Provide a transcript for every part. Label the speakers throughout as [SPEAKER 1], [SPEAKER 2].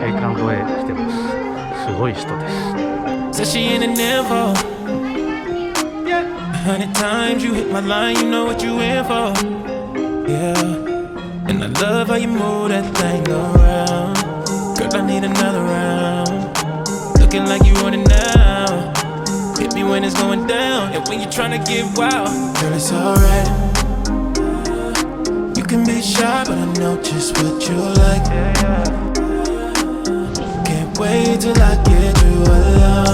[SPEAKER 1] 栄冠堂へ来てます。すごい人です。
[SPEAKER 2] Said she in an info. 100 times you hit my line, you know what you in for. Yeah, and I love how you move that thing around. Girl, I need another round. Looking like you want it now. Hit me when it's going down, and when you're trying to get wild. Girl, it's alright. You can be shy, but I know just what you like. Can't wait till I get you alone.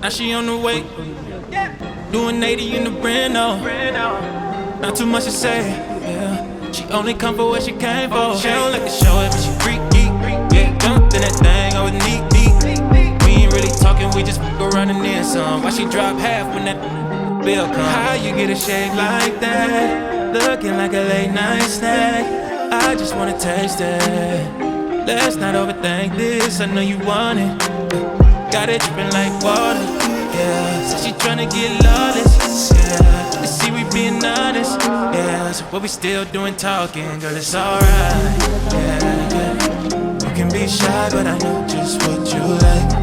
[SPEAKER 2] Now she on the way, doing 80 in the Brando. Not too much to say, yeah. She only come for what she came for. She don't like to show it, but she freaky. Yeah, jumped in that thing, I was neat. We ain't really talking, we just around and then some. Why she drop half when that bill come? How you get a shape like that? Looking like a late night snack. I just wanna taste it. Let's not overthink this, I know you want it. Got it dripping like water, yeah. So she tryna get lawless, yeah. Let's see we being honest, yeah. So what we still doing talking, girl, it's alright, yeah. You can be shy, but I know just what you like.